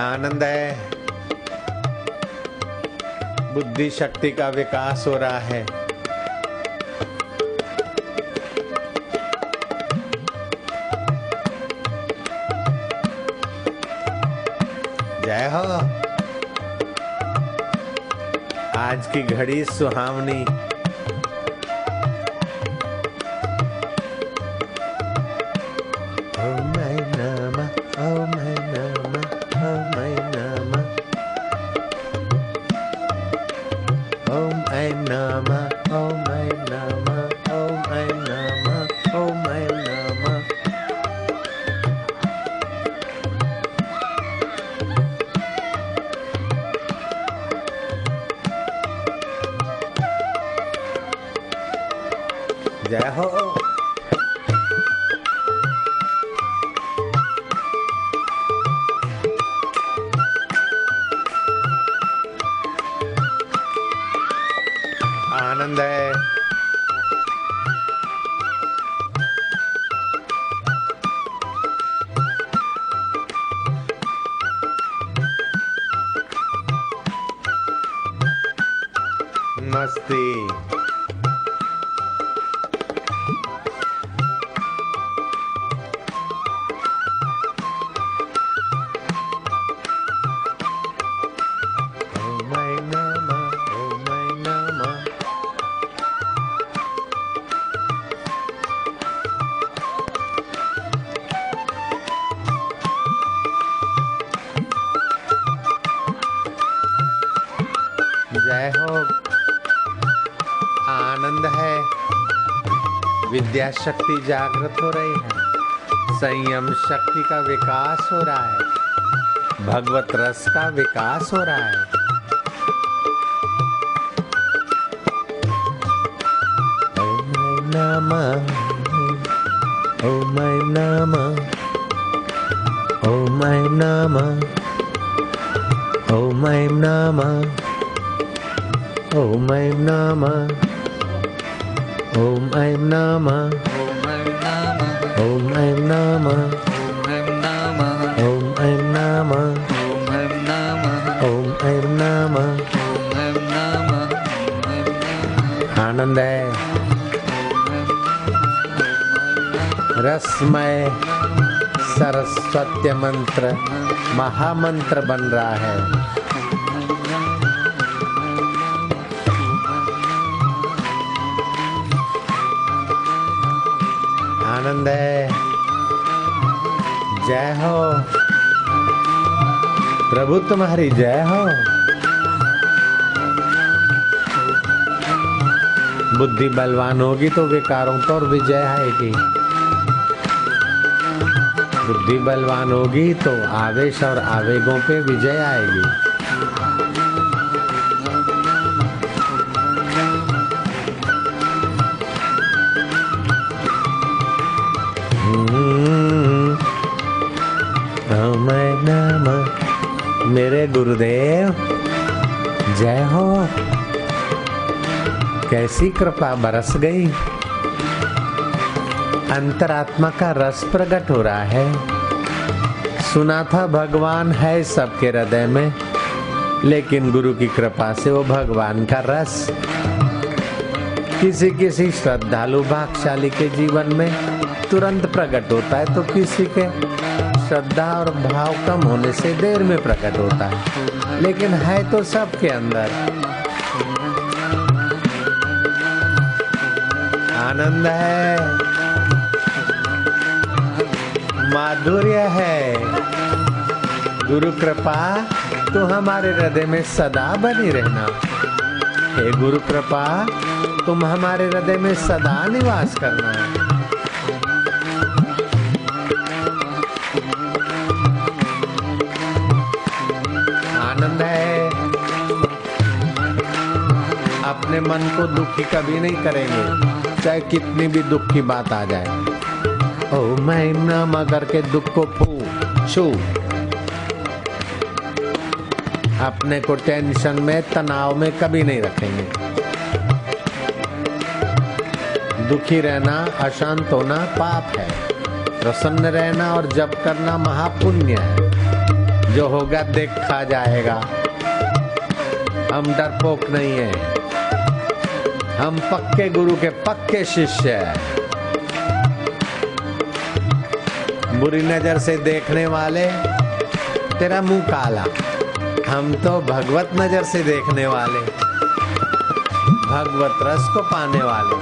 आनंद है, बुद्धि शक्ति का विकास हो रहा है। जय हो। आज की घड़ी सुहावनी, ओम ऐं नमः, ओम ऐं नमः, ओम ऐं नमः, ओम ऐं नमः, ओम ऐं नमः, ओम ऐं नमः, ओम ऐं नमः। जय हो। आनंद है, मस्ती, ओम ऐं नमः, ओम ऐं नमः। जय हो। आनंद है, विद्या शक्ति जागृत हो रही है, संयम शक्ति का विकास हो रहा है, भगवत रस का विकास हो रहा है। ओम ऐं नमः, ओम ऐं नमः, ओम ऐं नमः, ओम ऐं नमः, ओम ऐं नमः, ओम ऐं नमः, ओम ऐं नमः, ओम ऐं नमः, ओम ऐं नमः। आनंद है, रसमय सरस्वती मंत्र महामंत्र बन रहा है। आनंद है। जय हो प्रभु, तुम्हारी जय हो। बुद्धि बलवान होगी तो विकारों पर विजय आएगी, बुद्धि बलवान होगी तो आवेश और आवेगों पे विजय आएगी। ओम ऐं नमः। मेरे गुरुदेव जय हो। कैसी कृपा बरस गई, अंतरात्मा का रस प्रकट हो रहा है। सुना था भगवान है सबके हृदय में, लेकिन गुरु की कृपा से वो भगवान का रस किसी किसी श्रद्धालु भागशाली के जीवन में तुरंत प्रकट होता है, तो किसी के श्रद्धा और भाव कम होने से देर में प्रकट होता है, लेकिन है तो सबके अंदर। आनंद है, माधुर्य है। गुरु कृपा तो हमारे हृदय में सदा बनी रहना। हे गुरु कृपा, तुम हमारे हृदय में सदा निवास करना। आनंद है, अपने मन को दुखी कभी नहीं करेंगे, चाहे कितनी भी दुख की बात आ जाए। ओम ऐं नमः करके दुख को छू। अपने को टेंशन में, तनाव में कभी नहीं रखेंगे। दुखी रहना, अशांत होना पाप है। प्रसन्न रहना और जप करना महापुण्य है। जो होगा देखा जाएगा। हम डरपोक नहीं है, हम पक्के गुरु के पक्के शिष्य हैं। बुरी नजर से देखने वाले तेरा मुंह काला, हम तो भगवत नजर से देखने वाले, भगवत रस को पाने वाले।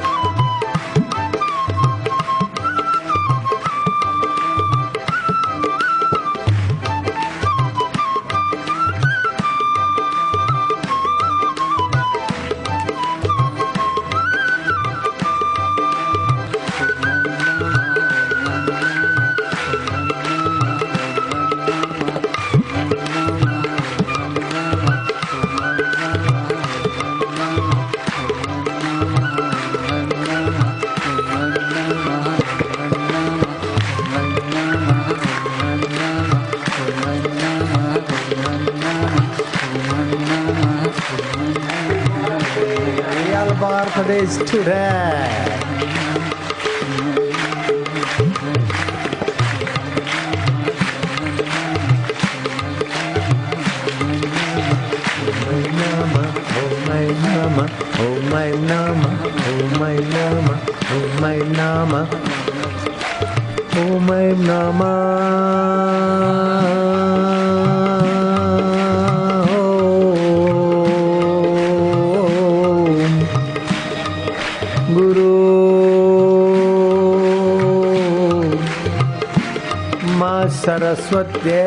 Birthdays today. Oh my Nama, oh my Nama, oh my Nama, oh my Nama. Saraswati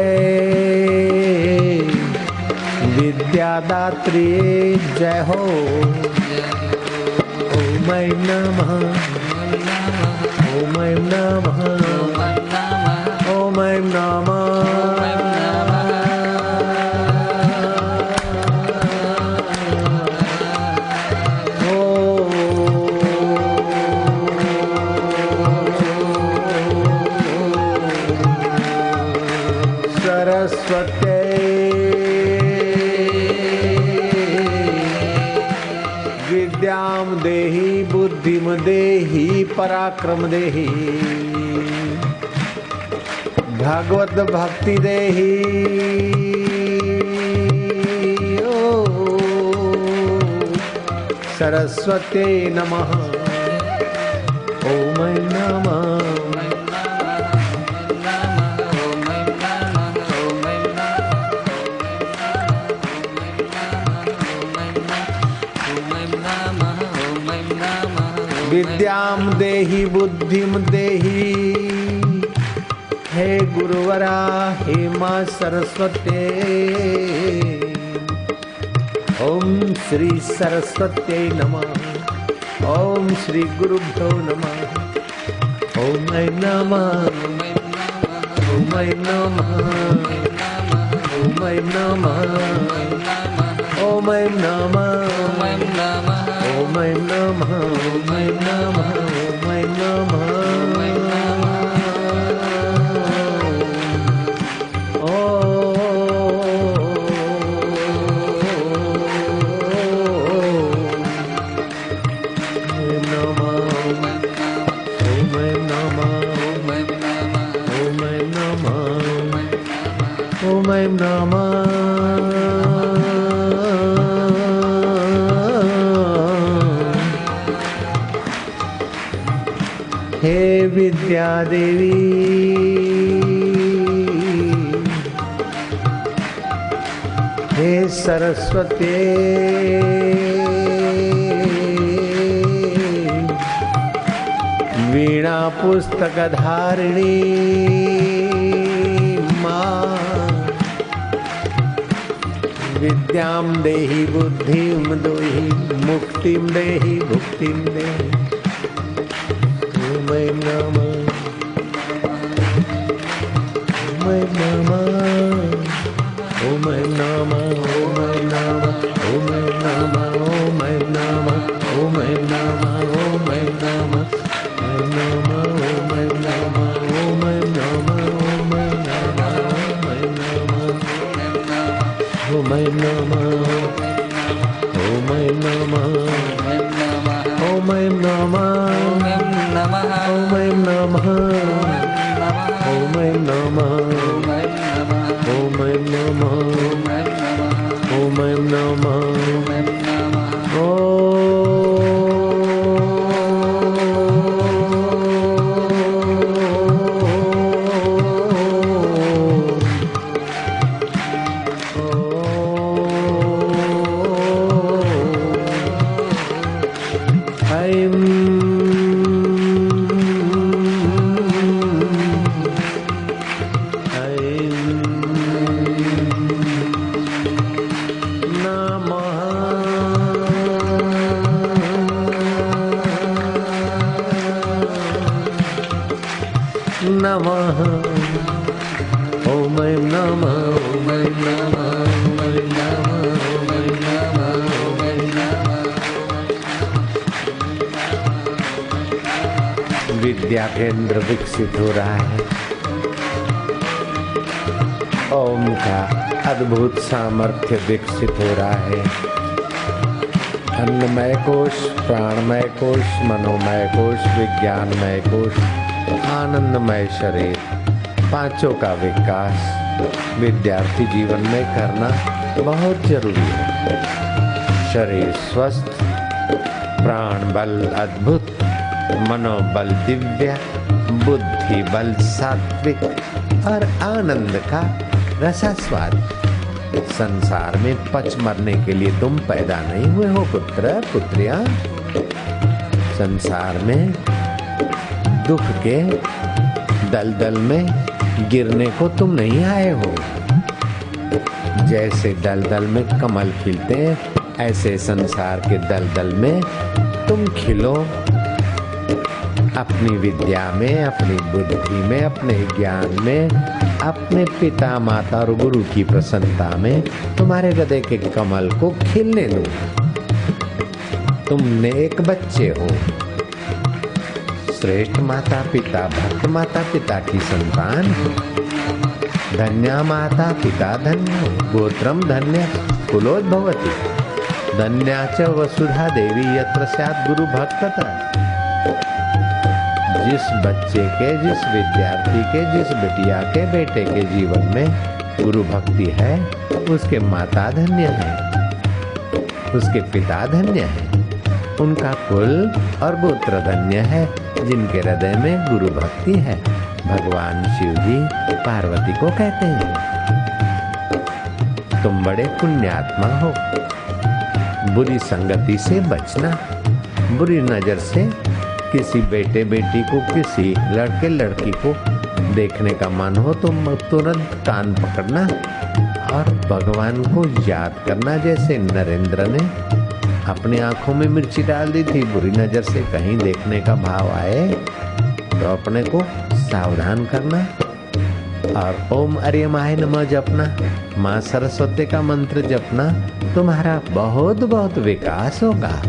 विद्यादात्री जय हो। ओम नमः, ओम नमः, ओम नमः। सरस्वती विद्याम देहि बुद्धिम देहि पराक्रम देहि भगवत भक्ति देहि। ओ सरस्वती नमः, ओम नमः। विद्याम देहि बुद्धिम देहि, हे गुरुवरा हे मां सरस्वती। ओम श्री सरस्वती नमः, ओम श्री गुरुभ्यो नमः। ओम नमः, ओम नमः, ओम नमः, ओम नमः, ओम नमः, ओम नमः, ओम नमः। ओम नमः। हे विद्या देवी हे सरस्वती वीणा पुस्तक धारिणी मां विद्याम देहि बुद्धिम देहि मुक्तिम देहि भुक्तिम देहि। ओम नमः, ओम नमः, ओम नमः, ओम नमः, ओम नमः, ओम नमः, ओम नमः, ओम नमः, ओम नमः, ओम नमः, ओम नमः, ओम नमः, ओम नमः, ओम नमः, ओम नमः, ओम नमः, ओम नमः, ओम नमः, ओम नमः। ऐं नमः ओम ऐं नमः ओम ऐं नमः ओम ऐं नमः ओम ऐं नमः ओम ऐं नमः। विद्या केंद्र विकसित हो रहा है। ओम का अद्भुत सामर्थ्य विकसित हो रहा है। अन्नमय कोश, प्राणमय कोश, मनोमय कोश, विज्ञानमय कोश, आनंदमय शरीर, पांचों का विकास विद्यार्थी जीवन में करना बहुत जरूरी है। शरीर स्वस्थ, प्राण बल अद्भुत, मनोबल दिव्य, बुद्धि बल सात्विक और आनंद का रसास्वाद। संसार में पच मरने के लिए तुम पैदा नहीं हुए हो पुत्र पुत्रियां। संसार में दुख के दलदल में गिरने को तुम नहीं आए हो। जैसे दलदल में कमल खिलते हैं, ऐसे संसार के दलदल में तुम खिलो। अपनी विद्या में, अपनी बुद्धि में, अपने ज्ञान में, अपने पिता माता और गुरु की प्रसन्नता में तुम्हारे हृदय के कमल को खिलने दो। तुम नेक बच्चे हो, श्रेष्ठ माता पिता, भक्त माता पिता की संतान। धन्या माता पिता धन्य, गोत्रम धन्य कुलोद्भवति, धन्या च वसुधा देवी यत्र स्यात् गुरु भक्तता। जिस बच्चे के, जिस विद्यार्थी के, जिस बिटिया के, बेटे के जीवन में गुरु भक्ति है, उसके माता धन्य है, उसके पिता धन्य है, उनका कुल और गोत्र धन्य है, जिनके हृदय में गुरु भक्ति है। भगवान शिव जी पार्वती को कहते हैं, तुम बड़े पुण्यात्मा हो। बुरी संगति से बचना, बुरी नजर से किसी बेटे बेटी को, किसी लड़के लड़की को देखने का मन हो तो तुरंत कान पकड़ना और भगवान को याद करना। जैसे नरेंद्र ने अपनी आंखों में मिर्ची डाल दी थी, बुरी नजर से कहीं देखने का भाव आए तो अपने को सावधान करना और ओम अर्यमाय नमः जपना, माँ सरस्वती का मंत्र जपना। तुम्हारा बहुत बहुत विकास होगा।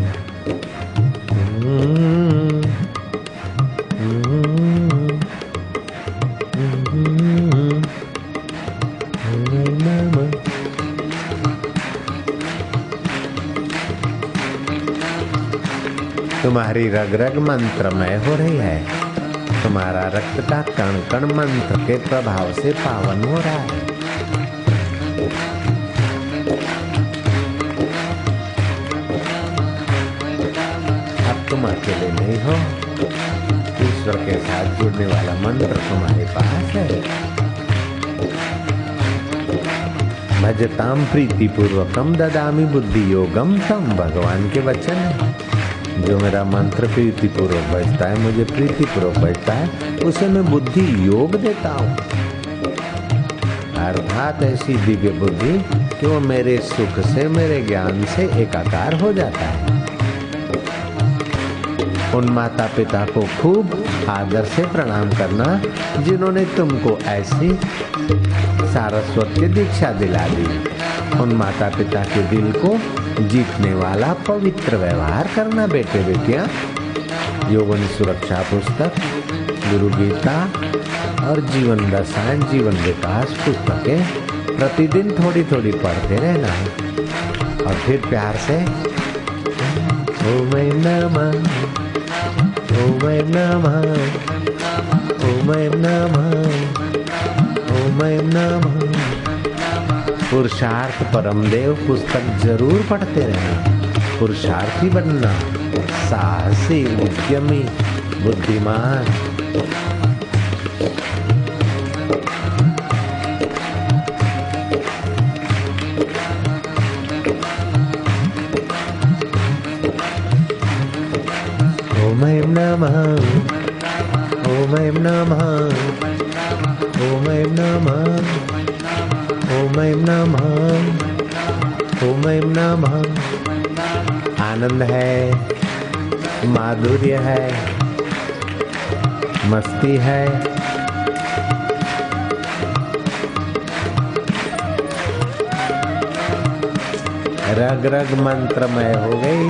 तुम्हारी रग रग मंत्रमय हो रही है। तुम्हारा रक्त का कण कण मंत्र के प्रभाव से पावन हो रहा है। अब तुम अकेले नहीं हो, ईश्वर के साथ जुड़ने वाला मंत्र तुम्हारे पास है। भजताम प्रीति पूर्वकम ददामि बुद्धि योगम तम, भगवान के वचन है। जो मेरा मंत्र प्रीति पूर्वक बजता है, मुझे प्रीति पूर्वक बजता है, उसे मैं बुद्धि योग देता हूँ। अर्थात ऐसी दिव्य बुद्धि कि वो मेरे सुख से, मेरे ज्ञान से एकाकार हो जाता है। उन माता पिता को खूब आदर से प्रणाम करना जिन्होंने तुमको ऐसी सारस्वत दीक्षा दिला दी। उन माता पिता के दिल को जीतने वाला पवित्र व्यवहार करना। बेटे बेटियां, यौवन सुरक्षा पुस्तक, गुरु गीता और जीवन दशाएं, जीवन विकास पुस्तकें प्रतिदिन थोड़ी थोड़ी पढ़ते रहना है और फिर प्यार से ओम नमः, ओम नमः, ओम नमः, ओम नमः। पुरुषार्थ परमदेव पुस्तक जरूर पढ़ते रहना। पुरुषार्थी बनना, साहसी, उद्यमी, बुद्धिमान। ओम ऐं नमः, ओम ऐं नमः, ओम ऐं नमः, ओम ऐं नमः, ओम ऐं नमः। आनंद है, माधुर्य है, मस्ती है। रग रग मंत्रमय हो गई।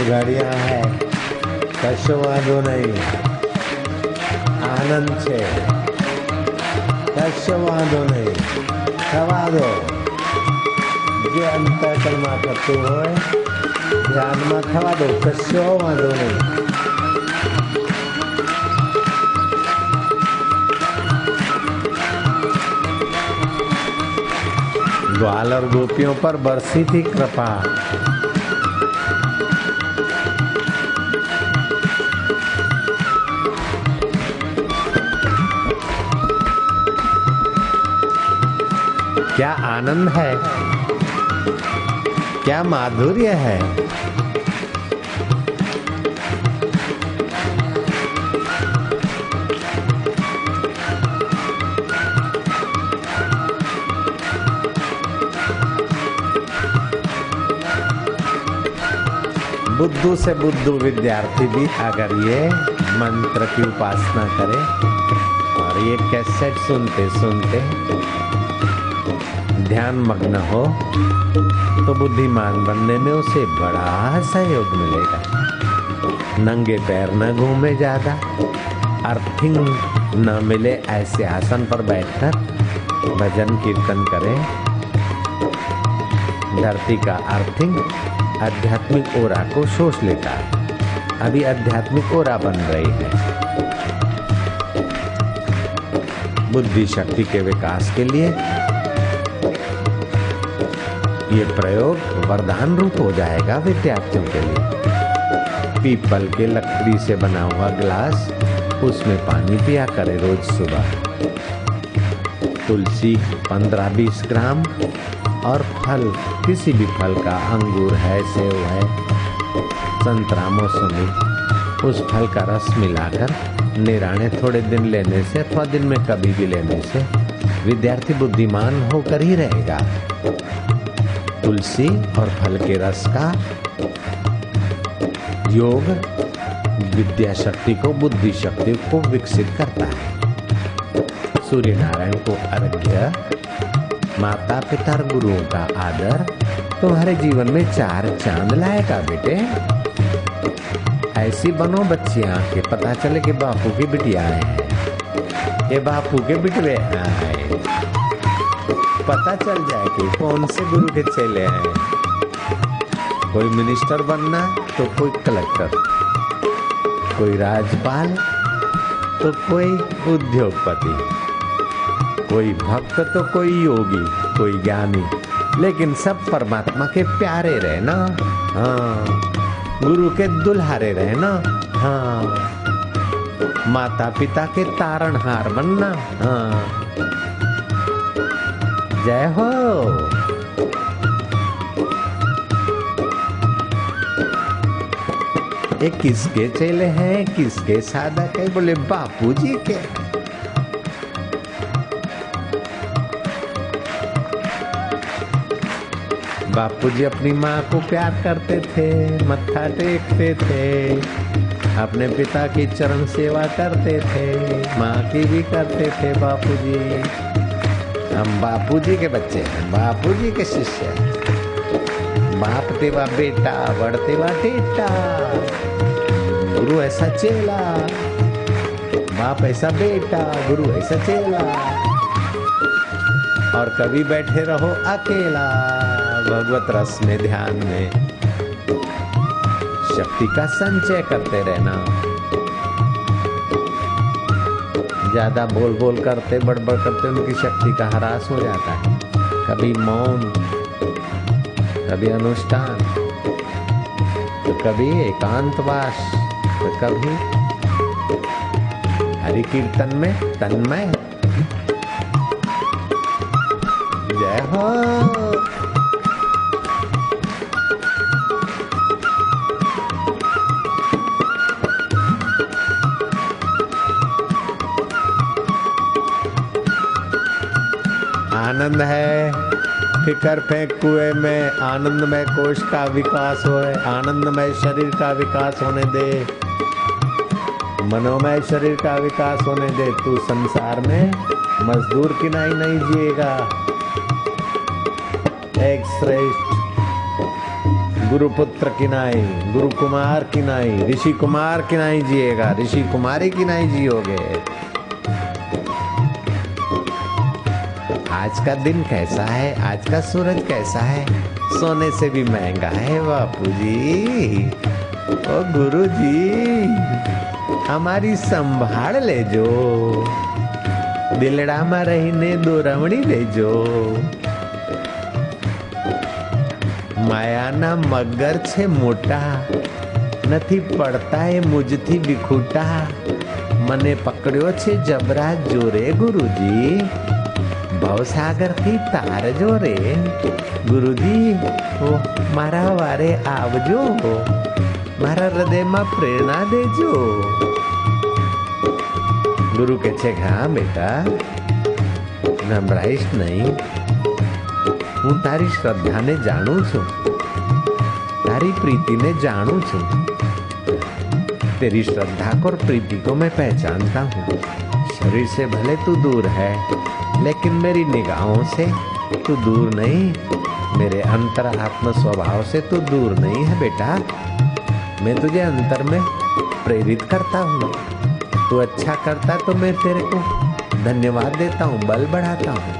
ગાડિયા હે, કશો વાંધો નહીં, આનંદ છે, કશો વાંધો નહીં, થવા દો। જે અંતઃકરણમાં થતું હોય ધ્યાનમાં થવા દો, કશો વાંધો નહીં। ग्वाल और गोपियों पर बरसी थी कृपा। क्या आनंद है, क्या माधुर्य है। बुद्धू से बुद्धू विद्यार्थी भी अगर ये मंत्र की उपासना करे और ये कैसेट सुनते सुनते ध्यान मग्न हो तो बुद्धिमान बनने में उसे बड़ा सहयोग मिलेगा। नंगे पैर न घूमे ज्यादा, अर्थिंग न मिले ऐसे आसन पर बैठकर भजन कीर्तन करे। धरती का अर्थिंग आध्यात्मिक ओरा को शोष लेता है। अभी आध्यात्मिक ओरा बन रही है। बुद्धि शक्ति के विकास के लिए ये प्रयोग वरदान रूप हो जाएगा विद्यार्थियों के लिए। पीपल के लकड़ी से बना हुआ गिलास, उसमें पानी पिया करे रोज सुबह। तुलसी 15-20 ग्राम और फल, किसी भी फल का, अंगूर है, सेव है, संतरा, मौसमी, उस फल का रस मिलाकर निराणे थोड़े दिन लेने से अथवा दिन में कभी भी लेने से विद्यार्थी बुद्धिमान होकर ही रहेगा। तुलसी और फल के रस का योग विद्या शक्ति को, बुद्धि शक्ति को विकसित करता है। सूर्य नारायण को अर्घ्य, माता पिता और गुरुओं का आदर तुम्हारे जीवन में 4 चांद लाएगा बेटे। ऐसी बनो बच्चियां के पता चले कि बापू की बिटिया है, ये बापू के बिटवे हैं। पता चल जाए कि कौन से गुरु के चेले हैं। कोई मिनिस्टर बनना तो कोई कलेक्टर, कोई राज्यपाल तो कोई उद्योगपति, कोई भक्त तो कोई योगी, कोई ज्ञानी, लेकिन सब परमात्मा के प्यारे रहे ना। हाँ, गुरु के दुल्हारे रहे ना। हाँ, माता पिता के तारणहार बनना। हाँ, जय हो। ये किसके चेले हैं, किसके साधक है? बोले बापूजी के। बापूजी अपनी माँ को प्यार करते थे, मत्था टेकते थे, अपने पिता की चरण सेवा करते थे, माँ की भी करते थे बापूजी। हम बापूजी के बच्चे हैं, बापूजी के शिष्य हैं। बाप तेवा बेटा, बड़ तेवा टेटा, गुरु ऐसा चेला, बाप ऐसा बेटा, गुरु ऐसा चेला। और कभी बैठे रहो अकेला भगवत रस में, ध्यान में, शक्ति का संचय करते रहना। ज्यादा बोल बोल करते, बड़बड़ करते उनकी शक्ति का ह्रास हो जाता है। कभी मौन, कभी अनुष्ठान, तो कभी एकांतवास, तो कभी हरि कीर्तन में तन्मय। जय हो। आनंद है, फिकर फेंक कुएं में, आनंदमय कोश का विकास होए, आनंदमय शरीर का विकास होने दे, मनोमय शरीर का विकास होने दे। तू संसार में मजदूर की नहीं जिएगा, एक श्रेष्ठ गुरुपुत्र की नाई, गुरु कुमार की नाई, ऋषि कुमार की नाई जिएगा, ऋषि कुमारी की नाई जियोगे। आज का दिन कैसा है, आज का सूरज कैसा है, सोने से भी महंगा है बापूजी। ओ गुरुजी, हमारी संभाल ले जो, दिलड़ा में रहीने दो रमणी ले जो। मायाना मगर छे मोटा, નથી પડતા એ મુજથી વિખૂટા, મને પકડ્યો છે જબરા જોરે ગુરુજી, ભવસાગર થી તાર જોરે ગુરુજી, ઓ મારા વારે આવજો, મારા હૃદયમાં પ્રેરણા દેજો। ગુરુ કહે છે કે હા બેટા, નમરાઈશ નહીં, હું તારી શ્રદ્ધાને જાણું છું, तारी प्रीति ने जानू छू, तेरी श्रद्धा को और प्रीति को मैं पहचानता हूँ। शरीर से भले तू दूर है, लेकिन मेरी निगाहों से तू दूर नहीं, मेरे अंतर आत्म स्वभाव से तू दूर नहीं है बेटा। मैं तुझे अंतर में प्रेरित करता हूँ, तू अच्छा करता तो मैं तेरे को धन्यवाद देता हूँ, बल बढ़ाता हूँ।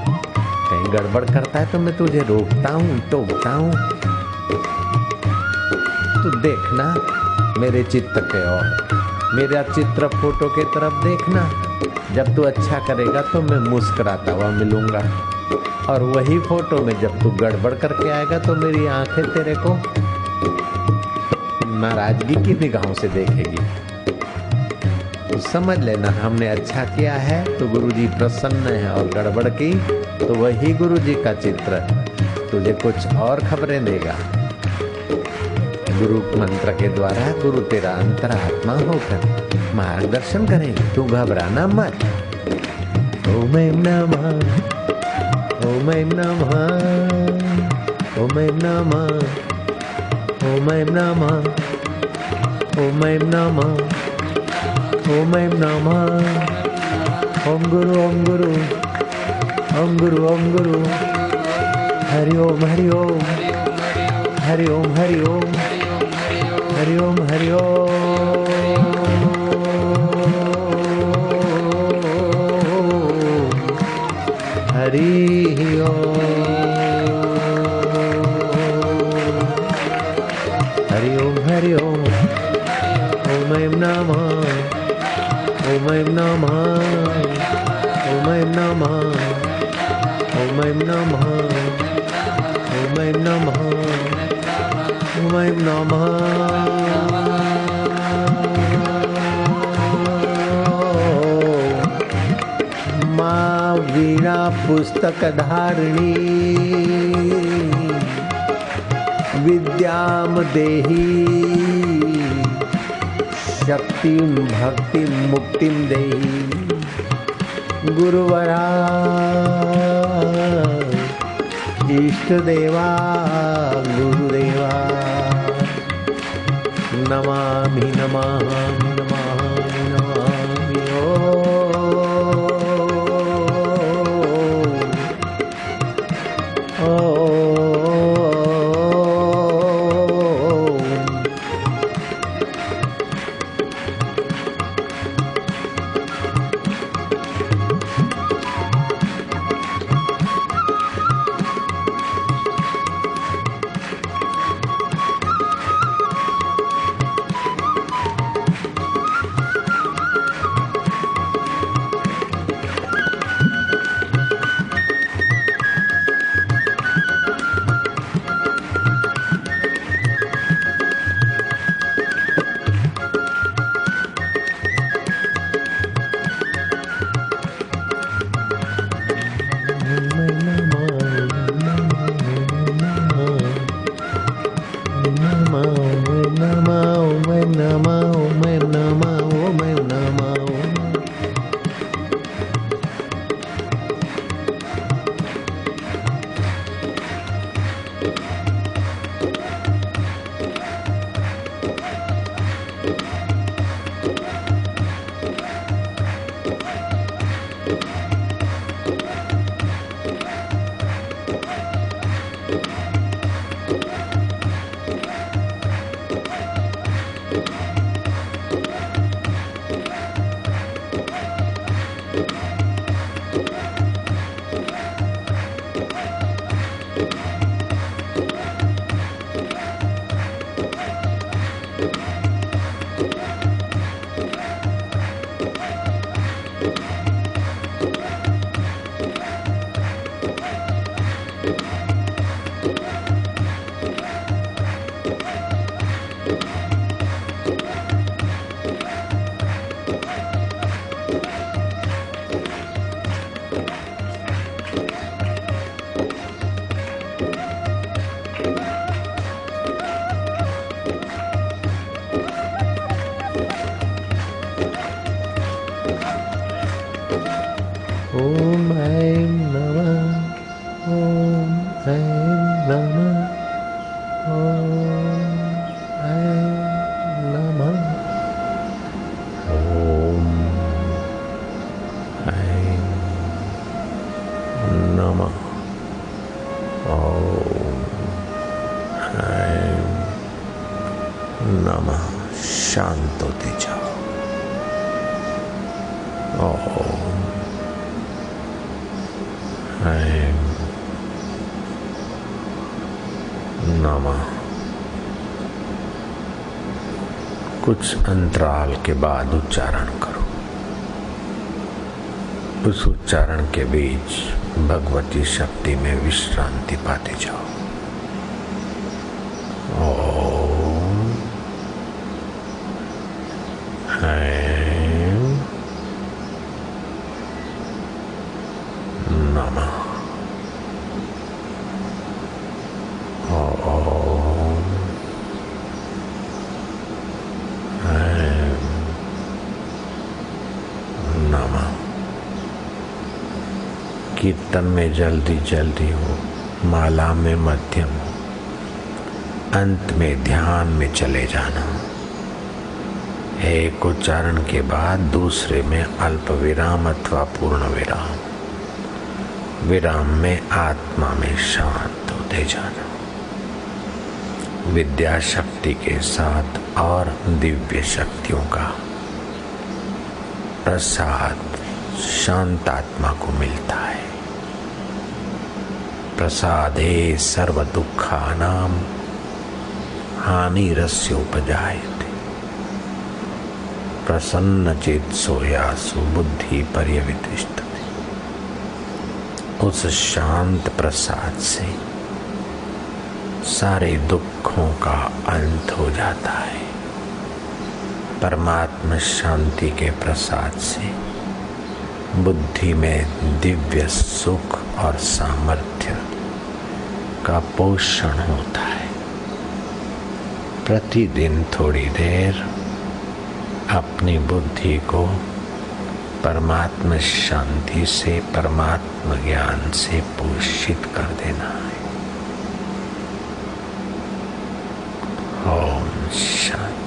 कहीं गड़बड़ करता है तो मैं तुझे रोकता हूँ, टोकता हूँ। तू देखना मेरे चित्त के ओर, मेरा चित्र फोटो के तरफ देखना। जब तू अच्छा करेगा तो मैं मुस्कुराता हुआ मिलूंगा, और वही फोटो में जब तू गड़बड़ करके आएगा तो मेरी आंखें तेरे को नाराजगी की निगाहों से देखेगी। तो समझ लेना, हमने अच्छा किया है तो गुरुजी प्रसन्न है, और गड़बड़ की तो वही गुरुजी का चित्र तुझे कुछ और खबरें देगा। गुरु मंत्र के द्वारा गुरु तेरा अंतरात्मा होकर मार्गदर्शन करेंगे, तू घबराना मत। ओम ऐं नमः, ओम ऐं नमः, ओम ऐं नमः, ओम ऐं नमः, ओम ऐं नमः, ओम ऐं नमः। ओम गुरु, ओम गुरु, ओम गुरु, ओम गुरु। हरि ओम, हरि ओम, हरि ओम, हरि ओम, हरि ओम, हरि ओम। हरि ओम, हरि ओम, हरि ओम। ओम ऐं नमः, ओम ऐं नमः, ओम ऐं नमः, ओम ऐं नमः, ओम ऐं नमः, ओम ऐं नमः। माँ वीणा पुस्तक धारिणी, विद्याम देहि, शक्तिम भक्तिम मुक्तिम देहि। गुरुवरा इष्ट देवा गुरुदेवा, नमामि नमामि नमामि नमामि। ओ ओम ऐं नमः, ओम ऐं नमः, ओम ऐं नमः, ओम ऐं नमः, ओम ऐं नमः। शांत होते जाओ। ओम ऐं नमः। कुछ अंतराल के बाद उच्चारण करो। उस उच्चारण के बीच भगवती शक्ति में विश्रांति पाते जाओ। ओम ऐं नमः। ओम ऐं नमः। कीर्तन में जल्दी जल्दी हो, माला में मध्यम हो, अंत में ध्यान में चले जाना। एक उच्चारण के बाद दूसरे में अल्प विराम अथवा पूर्ण विराम। विराम में आत्मा में शांत होते जाना। विद्या शक्ति के साथ और दिव्य शक्तियों का प्रसाद शांत आत्मा को मिलता है। प्रसादे सर्व दुखानां हानिरस्योपजायते। प्रसन्न चेतसो यासु बुद्धि पर्यवितिष्ठति। उस शांत प्रसाद से सारे दुखों का अंत हो जाता है। परमात्मा शांति के प्रसाद से बुद्धि में दिव्य सुख और सामर्थ्य का पोषण होता है। प्रतिदिन थोड़ी देर अपनी बुद्धि को परमात्मा शांति से, परमात्मा ज्ञान से पोषित कर देना है। ओम शांति।